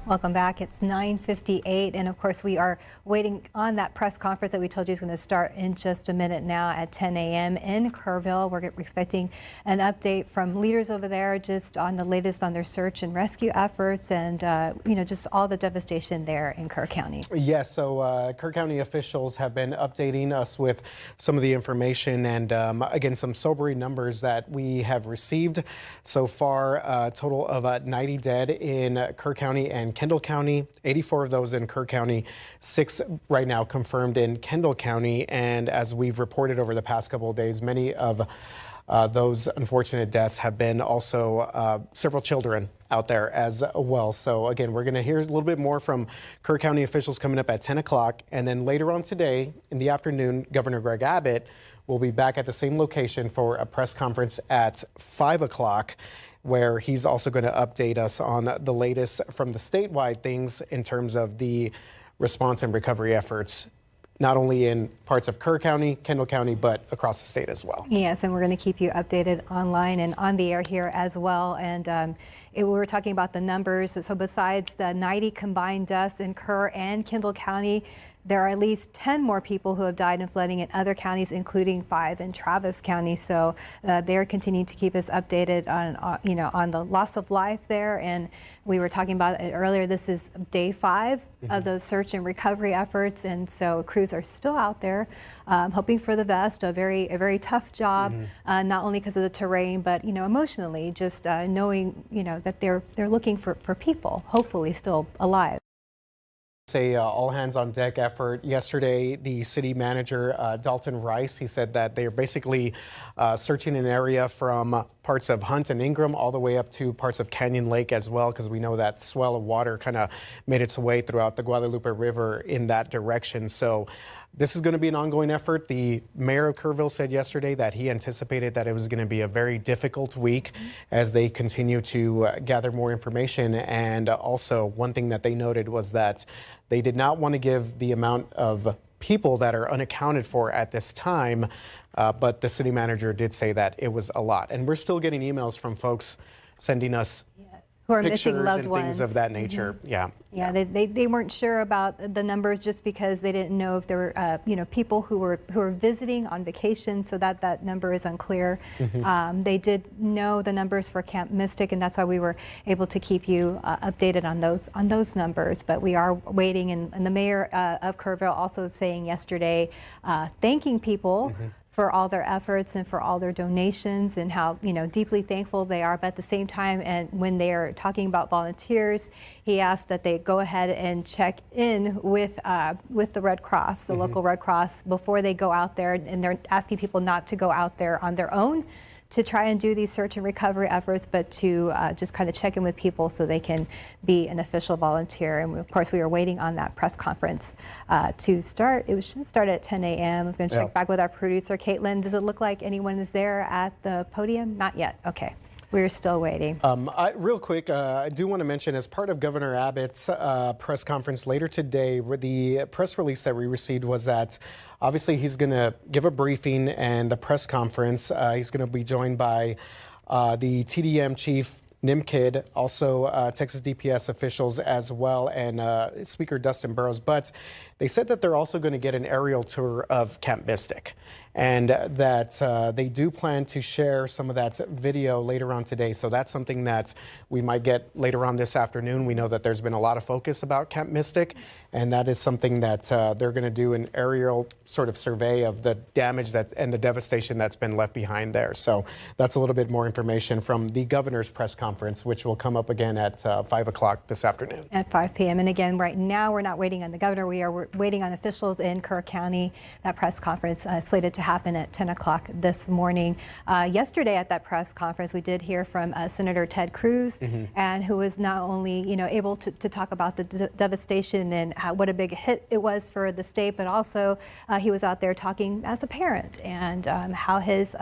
Welcome back. It's 9:58, and of course we are waiting on that press conference that we told you is going to start in just a minute now at 10 a.m. in Kerrville. We're expecting an update from leaders over there just on the latest on their search and rescue efforts and, just all the devastation there in Kerr County. Yes, so Kerr County officials have been updating us with some of the information and, again, some sobering numbers that we have received so far. A total of 90 dead in Kerr County and Kendall County, 84 of those in Kerr County, 6 right now confirmed in Kendall County. And as we've reported over the past couple of days, many of those unfortunate deaths have been also several children out there as well. So again, we're going to hear a little bit more from Kerr County officials coming up at 10 o'clock. And then later on today in the afternoon, Governor Greg Abbott will be back at the same location for a press conference at 5 o'clock. Where he's also going to update us on the latest from the statewide things in terms of the response and recovery efforts, not only in parts of Kerr County, Kendall County, but across the state as well. Yes, and we're going to keep you updated online and on the air here as well. And we were talking about the numbers. So besides the 90 combined deaths in Kerr and Kendall County, there are at least 10 more people who have died in flooding in other counties, including 5 in Travis County. So they're continuing to keep us updated on, on the loss of life there. And we were talking about it earlier. This is day 5 of those search and recovery efforts, and so crews are still out there, hoping for the best. A very tough job, not only because of the terrain, but emotionally, just knowing that they're looking for people, hopefully still alive. A all hands on deck effort. Yesterday, the city manager, Dalton Rice, he said that they're basically searching an area from parts of Hunt and Ingram all the way up to parts of Canyon Lake as well, because we know that swell of water kind of made its way throughout the Guadalupe River in that direction. So this is going to be an ongoing effort. The mayor of Kerrville said yesterday that he anticipated that it was going to be a very difficult week as they continue to gather more information. And also one thing that they noted was that they did not want to give the amount of people that are unaccounted for at this time, but the city manager did say that it was a lot. And we're still getting emails from folks sending us who are pictures missing loved and ones. things of that nature. Yeah. They weren't sure about the numbers just because they didn't know if there were people who were visiting on vacation, so that number is unclear. They did know the numbers for Camp Mystic, and that's why we were able to keep you updated on those numbers. But we are waiting, and the mayor of Kerrville also saying yesterday, thanking people for all their efforts and for all their donations, and how deeply thankful they are. But at the same time, and when they're talking about volunteers, he asked that they go ahead and check in with the Red Cross, the local Red Cross, before they go out there. And they're asking people not to go out there on their own to try and do these search and recovery efforts, but to just kind of check in with people so they can be an official volunteer. And of course, we are waiting on that press conference to start. It should start at 10 a.m. I was going to check back with our producer, Caitlin. Does it look like anyone is there at the podium? Not yet. Okay. We're still waiting. Real quick, I do want to mention, as part of Governor Abbott's press conference later today, the press release that we received was that obviously he's going to give a briefing and the press conference. He's going to be joined by the TDM chief, Nimkid, also Texas DPS officials as well, and Speaker Dustin Burrows. But they said that they're also going to get an aerial tour of Camp Mystic, and that they do plan to share some of that video later on today. So that's something that we might get later on this afternoon. We know that there's been a lot of focus about Camp Mystic, and that is something that they're going to do an aerial sort of survey of the damage and the devastation that's been left behind there. So that's a little bit more information from the governor's press conference, which will come up again at 5 o'clock this afternoon. At 5 p.m. And again, right now, we're not waiting on the governor. We're waiting on officials in Kerr County. That press conference slated to happen at 10 o'clock this morning. Yesterday at that press conference, we did hear from Senator Ted Cruz, and who was not only able to talk about the devastation and what a big hit it was for the state, but also he was out there talking as a parent and how his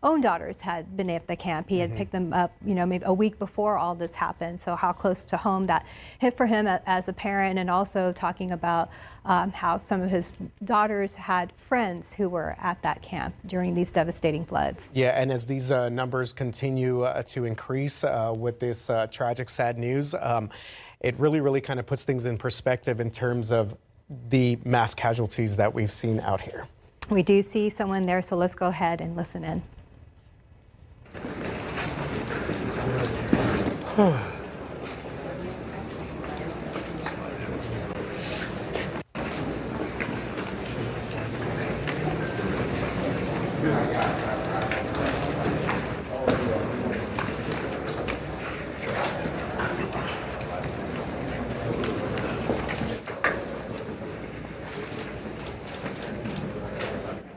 own daughters had been at the camp. He had picked them up, maybe a week before all this happened. So how close to home that hit for him as a parent, and also talking about how some of his daughters had friends who were at that camp during these devastating floods. Yeah, and as these numbers continue to increase with this tragic, sad news, it really kind of puts things in perspective in terms of the mass casualties that we've seen out here. We do see someone there, so let's go ahead and listen in.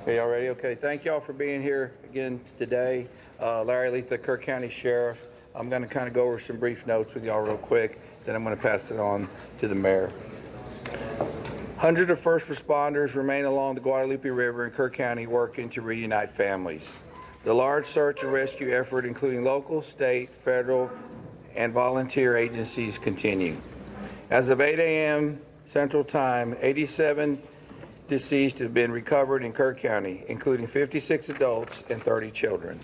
Okay, y'all ready? Okay, thank y'all for being here again today. Larry Letha, Kerr County Sheriff. I'm going to kind of go over some brief notes with y'all real quick, then I'm going to pass it on to the mayor. Hundreds of first responders remain along the Guadalupe River in Kerr County working to reunite families. The large search and rescue effort, including local, state, federal, and volunteer agencies, continue. As of 8 a.m. Central Time, 87 deceased have been recovered in Kerr County, including 56 adults and 30 children.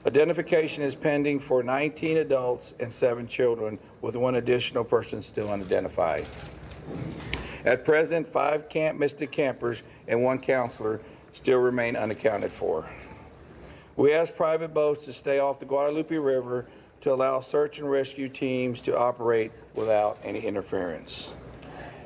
Identification is pending for 19 adults and 7 children, with 1 additional person still unidentified. At present, 5 Camp Mystic campers and 1 counselor still remain unaccounted for. We ask private boats to stay off the Guadalupe River to allow search and rescue teams to operate without any interference.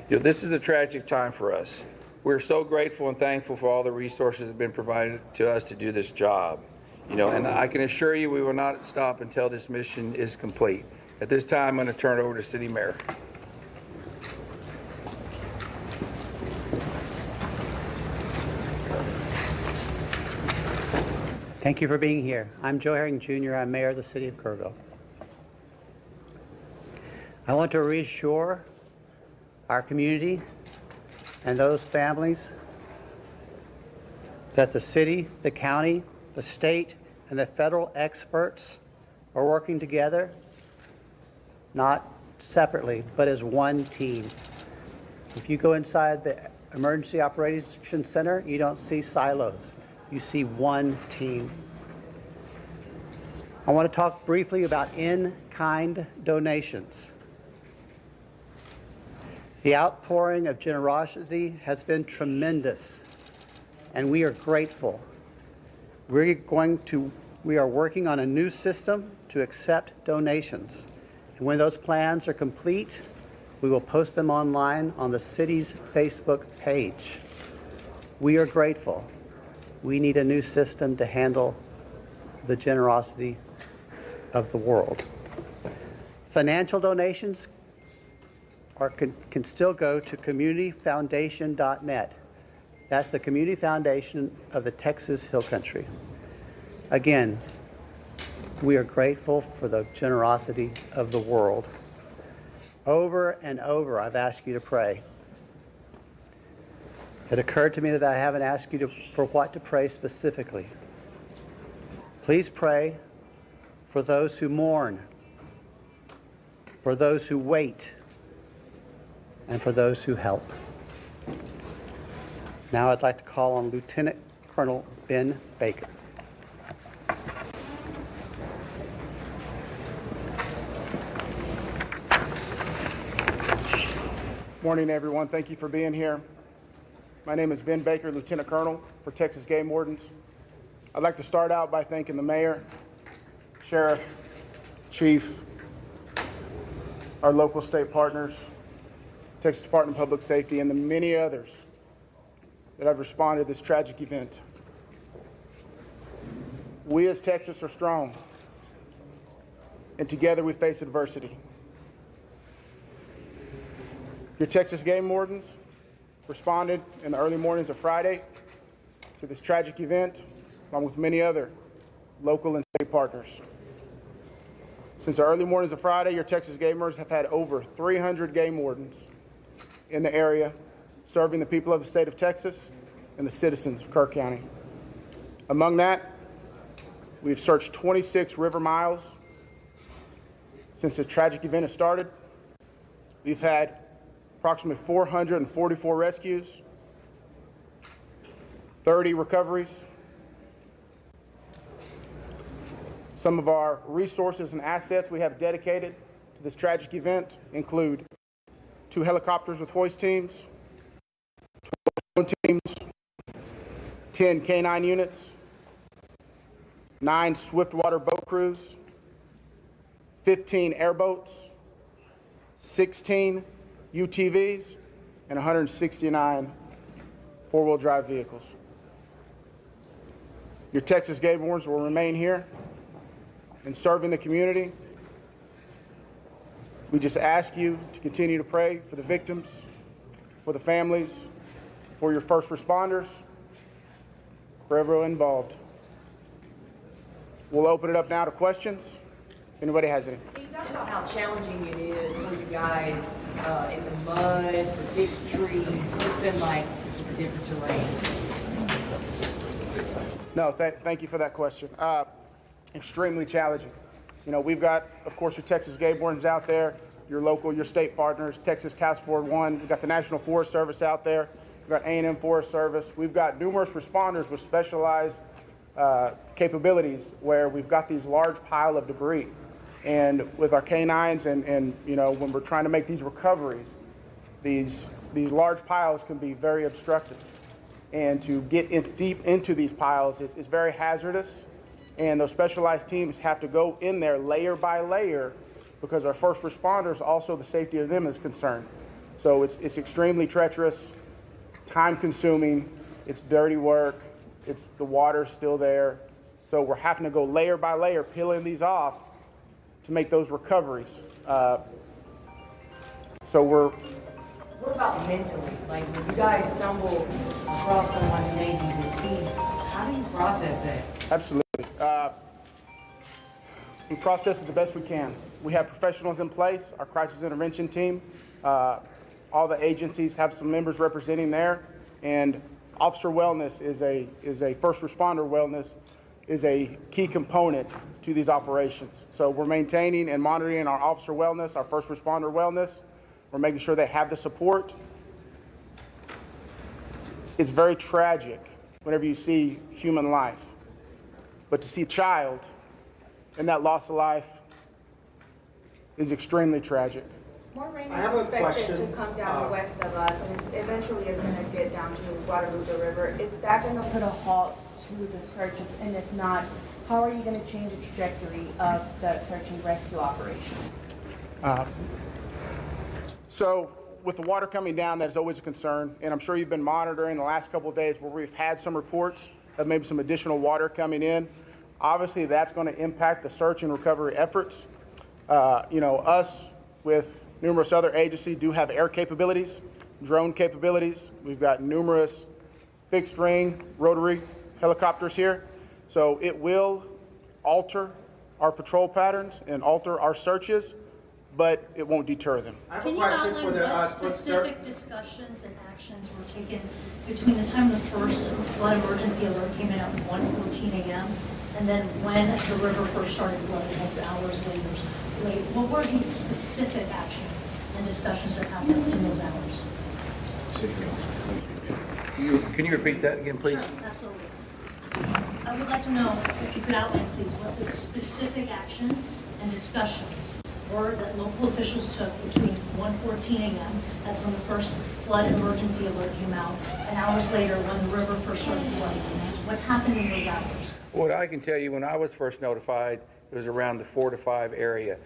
This is a tragic time for us. We're so grateful and thankful for all the resources that have been provided to us to do this job. And I can assure you we will not stop until this mission is complete. At this time, I'm going to turn it over to City Mayor. Thank you for being here. I'm Joe Herring Jr. I'm Mayor of the City of Kerrville. I want to reassure our community and those families that the city, the county, the state, and the federal experts are working together, not separately, but as one team. If you go inside the Emergency Operations Center, you don't see silos. You see one team. I want to talk briefly about in-kind donations. The outpouring of generosity has been tremendous, and we are grateful. We are working on a new system to accept donations. And when those plans are complete, we will post them online on the city's Facebook page. We are grateful. We need a new system to handle the generosity of the world. Financial donations can still go to communityfoundation.net. That's the community foundation of the Texas Hill Country. Again, we are grateful for the generosity of the world. Over and over, I've asked you to pray. It occurred to me that I haven't asked you for what to pray specifically. Please pray for those who mourn, for those who wait, and for those who help. Now I'd like to call on Lieutenant Colonel Ben Baker. Morning, everyone. Thank you for being here. My name is Ben Baker, Lieutenant Colonel for Texas Game Wardens. I'd like to start out by thanking the Mayor, Sheriff, Chief, our local state partners, Texas Department of Public Safety, and the many others that have responded to this tragic event. We as Texas are strong, and together we face adversity. Your Texas Game Wardens responded in the early mornings of Friday to this tragic event, along with many other local and state partners. Since the early mornings of Friday, your Texas Gamers have had over 300 game wardens in the area, serving the people of the state of Texas and the citizens of Kerr County. Among that, we've searched 26 river miles since the tragic event has started. We've had approximately 444 rescues, 30 recoveries. Some of our resources and assets we have dedicated to this tragic event include 2 helicopters with hoist teams, 12 teams, 10 K-9 units, 9 swiftwater boat crews, 15 airboats, 16 UTVs, and 169 four-wheel drive vehicles. Your Texas Game Wardens will remain here and serve in the community. We just ask you to continue to pray for the victims, for the families, for your first responders, for everyone involved. We'll open it up now to questions. If anybody has any. Can you talk about how challenging it is for you guys in the mud, for big trees? What's been like the different terrain? No, thank you for that question. Extremely challenging. You know, we've got, of course, your Texas Game Wardens out there, your local, your state partners, Texas Task Force 1. We've got the National Forest Service out there. We've got A&M Forest Service. We've got numerous responders with specialized capabilities where we've got these large pile of debris. And with our K-9s and you know, when we're trying to make these recoveries, these large piles can be very obstructive. And to get deep into these piles, it's very hazardous. And those specialized teams have to go in there layer by layer because our first responders, also the safety of them is concerned. So it's extremely treacherous, time consuming, it's dirty work, the water's still there. So we're having to go layer by layer, peeling these off to make those recoveries. What about mentally? Like when you guys stumble across someone who may be deceased, how do you process that? Absolutely. We process it the best we can. We have professionals in place, our crisis intervention team. All the agencies have some members representing there, and officer wellness is a first responder wellness is a key component to these operations. So we're maintaining and monitoring our officer wellness, our first responder wellness. We're making sure they have the support. It's very tragic whenever you see human life, but to see a child and that loss of life is extremely tragic. More rain I have is a expected question. to come down west of us, and eventually it's going to get down to Guadalupe River. Is that going to put a halt to the searches? And if not, how are you going to change the trajectory of the search and rescue operations? So with the water coming down, that is always a concern, and I'm sure you've been monitoring the last couple of days where we've had some reports of maybe some additional water coming in. Obviously, that's going to impact the search and recovery efforts. You know, us with numerous other agencies do have air capabilities, drone capabilities. We've got numerous fixed wing, rotary helicopters here. So it will alter our patrol patterns and alter our searches, but it won't deter them. Can you outline what specific discussions and actions were taken between the time the first flood emergency alert came in at 1:14 a.m. and then when the river first started flooding, those hours later? What were the specific actions and discussions that happened in those hours? Can you repeat that again, please? Sure, absolutely. I would like to know if you could outline, please, what the specific actions and discussions were that local officials took between 1:14 a.m., that's when the first flood emergency alert came out, and hours later when the river first started flooding. What happened in those hours? What I can tell you, when I was first notified, it was around the 4 to 5 area.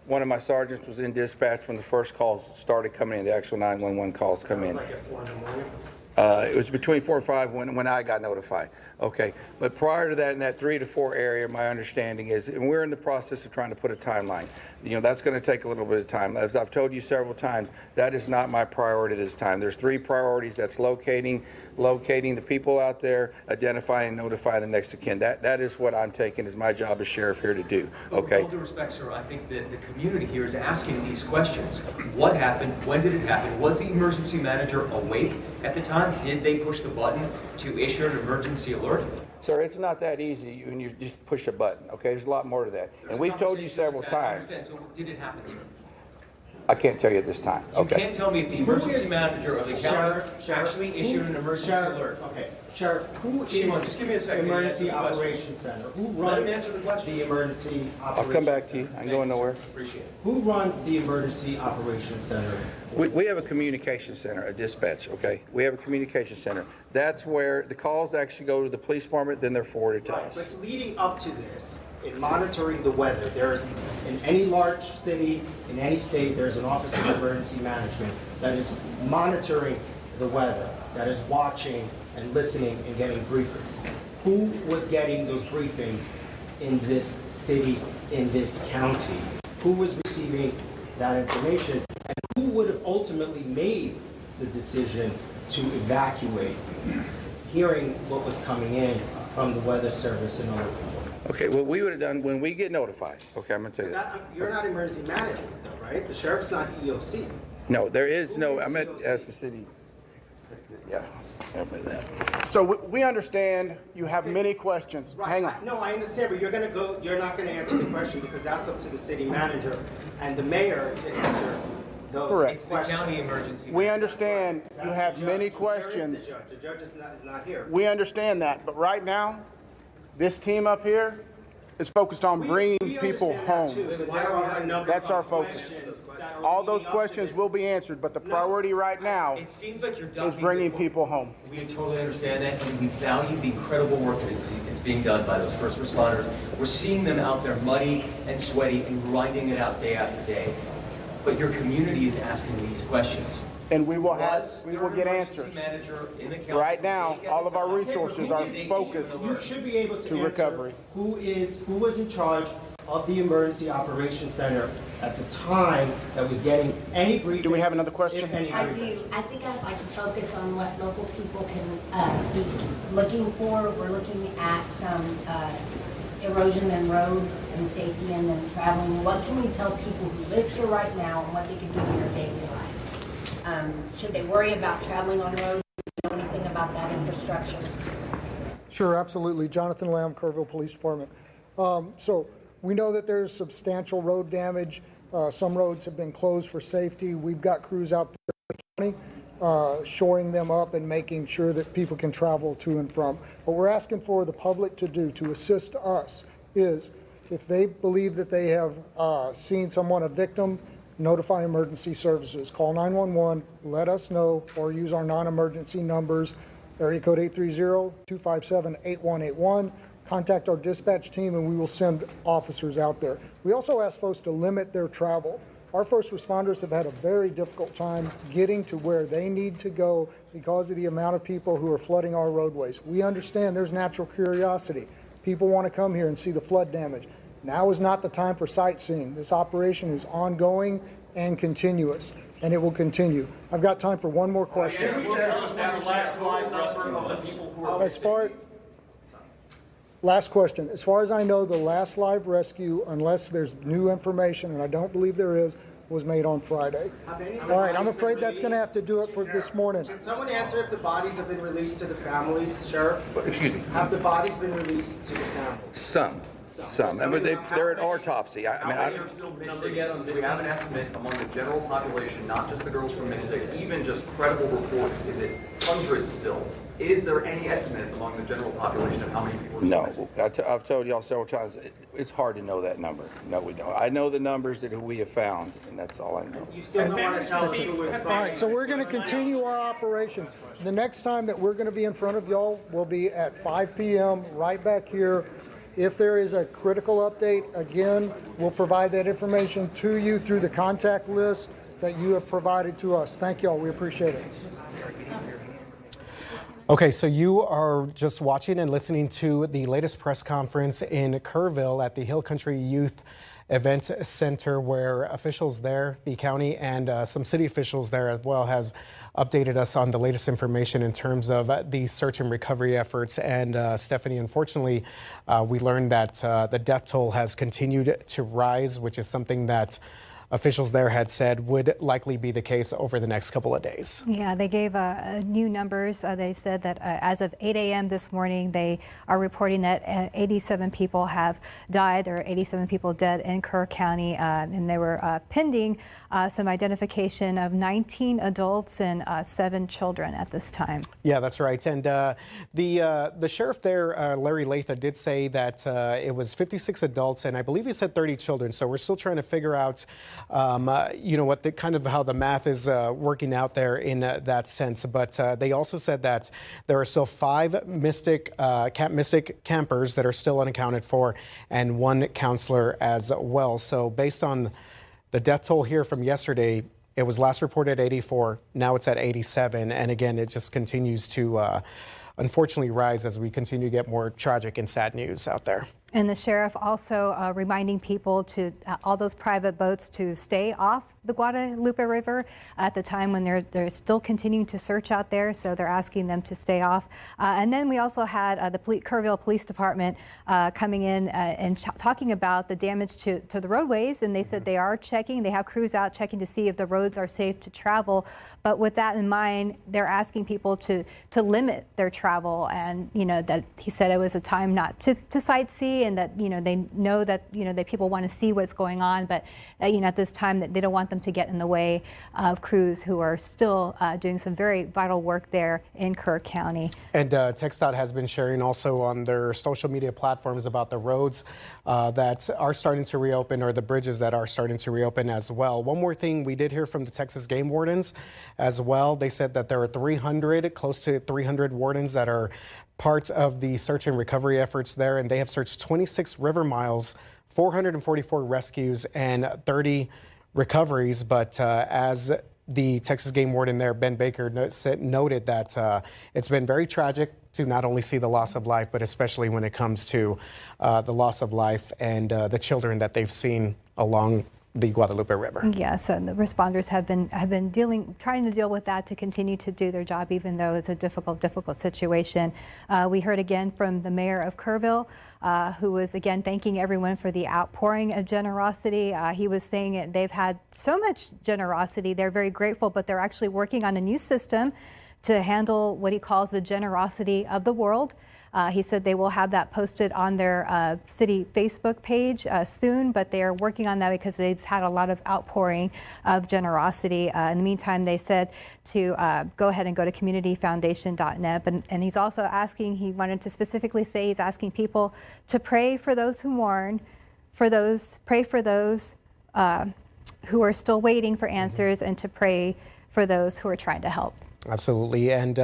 One of my sergeants was in dispatch when the first calls started coming in, the actual 911 calls come in. Like at 4 in the morning? It was between 4 and 5 when I got notified. Okay, but prior to that, in that 3 to 4 area, my understanding is, and we're in the process of trying to put a timeline. You know, that's going to take a little bit of time. As I've told you several times, that is not my priority this time. There's 3 priorities. That's locating the people out there, identifying and notifying the next of kin. That is what I'm taking as my job as sheriff here to do. Okay. With all due respect, sir, I think that the community here is asking these questions. What happened? When did it happen? Was the emergency manager awake at the time? Did they push the button to issue an emergency alert? Sir, it's not that easy when you just push a button, okay? There's a lot more to that. And we've told you several times. So did it happen, sir? I can't tell you at this time. You Okay. can't tell me if the emergency manager of the county Sheriff, actually issued an emergency alert. Okay, Sheriff, who Shimon, is just give me a second. Emergency Answer the question. Operations Center? Who Let him runs answer the question. the Emergency Operations I'll come back to you. Center? I ain't going nowhere. Appreciate it. Who runs the Emergency Operations Center? We have a communication center, a dispatch, okay? We have a communication center. That's where the calls actually go to the police department, then they're forwarded to Right, us. but leading up to this, in monitoring the weather, there is, in any large city, in any state, there's an Office of Emergency Management that is monitoring the weather, that is watching and listening and getting briefings. Who was getting those briefings in this city, in this county? Who was receiving that information? And who would have ultimately made the decision to evacuate, hearing what was coming in from the Weather Service and other people? Okay, what we would have done when we get notified, okay, I'm gonna tell you that. You're not emergency management though, right? The sheriff's not EOC. No, there is Who no, is I meant EOC? as the city. Yeah, help me with that. So we understand you have many questions. Right. Hang on. No, I understand, but you're not gonna answer the question because that's up to the city manager and the mayor to answer those Correct. It's the county emergency. We understand you That's have the judge. many Where is questions. the judge? The judge is not here. We understand that, but right now, this team up here is focused on bringing We people understand that home. too, but there are a number That's our of focus. questions that are All those leading up to questions this. will be answered, but the priority right now It seems like you're is ducking bringing the- people home. We totally understand that, and we value the incredible work that is being done by those first responders. We're seeing them out there muddy and sweaty and grinding it out day after day. But your community is asking these questions. And we will Was we there will an get emergency answers. manager in the county? Right now, all of our resources are Did they issue focused. an You alert? should be able to To answer recovery. who was in charge of the Emergency Operations Center at the time that was getting any briefings. Do we have another question? If any I do. briefings. I think I'd like to focus on what local people can be looking for. We're looking at some erosion in roads and safety and then traveling. What can we tell people who live here right now and what they can do in their daily life? Should they worry about traveling on roads? Do you know anything about that infrastructure? Sure, absolutely. Jonathan Lamb, Kerrville Police Department. So we know that there's substantial road damage. Some roads have been closed for safety. We've got crews out there in the county, shoring them up and making sure that people can travel to and from. What we're asking for the public to do to assist us is if they believe that they have seen someone, a victim, notify emergency services. Call 911, let us know, or use our non-emergency numbers, area code 830-257-8181. Contact our dispatch team and we will send officers out there. We also ask folks to limit their travel. Our first responders have had a very difficult time getting to where they need to go because of the amount of people who are flooding our roadways. We understand there's natural curiosity. People want to come here and see the flood damage. Now is not the time for sightseeing. This operation is ongoing and continuous, and it will continue. I've got time for one more question. Last question. As far as I know, the last live rescue, unless there's new information, and I don't believe there is, was made on Friday. All right, I'm afraid that's going to have to do it for this morning. Can someone answer if the bodies have been released to the families, Sheriff? Excuse me, Have the bodies been released to the families? some. But they're at autopsy. I mean, How many are still missing? Do we have an estimate among the general population, not just the girls from Mystic, even just credible reports? Is it hundreds still? Is there any estimate among the general population of how many people are still missing? No, I've told y'all several times, it's hard to know that number. No, we don't. I know the numbers that we have found, and that's all I know. You still don't want to tell us who was All right, so we're going to continue our operations. The next time that we're going to be in front of y'all will be at 5 p.m. right back here. If there is a critical update, again, we'll provide that information to you through the contact list that you have provided to us. Thank y'all. We appreciate it. Okay, so you are just watching and listening to the latest press conference in Kerrville at the Hill Country Youth Event Center, where officials there, the county and some city officials there as well, has updated us on the latest information in terms of the search and recovery efforts. And Stephanie, unfortunately, we learned that the death toll has continued to rise, which is something that officials there had said would likely be the case over the next couple of days. Yeah, they gave new numbers. They said that as of 8 a.m. this morning, they are reporting that 87 people have died. There are 87 people dead in Kerr County, and they were pending some identification of 19 adults and 7 children at this time. Yeah, that's right. And the sheriff there, Larry Latha, did say that it was 56 adults, and I believe he said 30 children. So we're still trying to figure out, you know, what the kind of how the math is working out there in that sense. But they also said that there are still 5 Camp Mystic campers that are still unaccounted for, and 1 counselor as well. So based on the death toll here from yesterday, it was last reported at 84. Now it's at 87. And again, it just continues to unfortunately rise as we continue to get more tragic and sad news out there. And the sheriff also reminding people to, all those private boats, to stay off the Guadalupe River at the time when they're still continuing to search out there. So they're asking them to stay off. And then we also had the Kerrville Police Department coming in and talking about the damage to the roadways. And they said they are checking. They have crews out checking to see if the roads are safe to travel. But with that in mind, they're asking people to limit their travel. And, you know, that he said it was a time not to sightsee, and that, you know, they know that, you know, that people want to see what's going on. But, you know, at this time that they don't want them to get in the way of crews who are still doing some very vital work there in Kerr County. And TxDOT has been sharing also on their social media platforms about the roads that are starting to reopen, or the bridges that are starting to reopen as well. One more thing, we did hear from the Texas game wardens as well. They said that there are close to 300 wardens that are part of the search and recovery efforts there, and they have searched 26 river miles, 444 rescues, and 30 recoveries. But as the Texas game warden there, Ben Baker, noted that it's been very tragic to not only see the loss of life, but especially when it comes to the loss of life and the children that they've seen along the Guadalupe River. Yes, and the responders have been trying to deal with that to continue to do their job, even though it's a difficult situation. We heard again from the mayor of Kerrville, who was again thanking everyone for the outpouring of generosity. He was saying they've had so much generosity, they're very grateful, but they're actually working on a new system to handle what he calls the generosity of the world. He said they will have that posted on their city Facebook page soon, but they are working on that because they've had a lot of outpouring of generosity. In the meantime, they said to go ahead and go to communityfoundation.net. And he's also asking, he wanted to specifically say he's asking people to pray for those who mourn, pray for those who are still waiting for answers, and to pray for those who are trying to help. Absolutely. And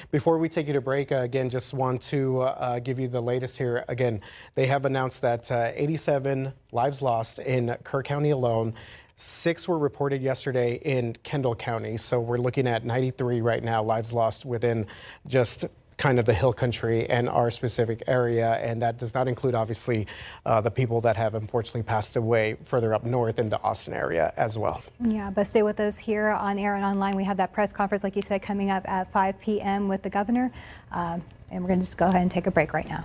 before we take you to break, again, just want to give you the latest here. Again, they have announced that 87 lives lost in Kerr County alone. 6 were reported yesterday in Kendall County. So we're looking at 93 right now, lives lost within just kind of the hill country and our specific area. And that does not include, obviously, the people that have unfortunately passed away further up north in the Austin area as well. Yeah, but stay with us here on air and online. We have that press conference, like you said, coming up at 5 p.m. with the governor. And we're going to just go ahead and take a break right now.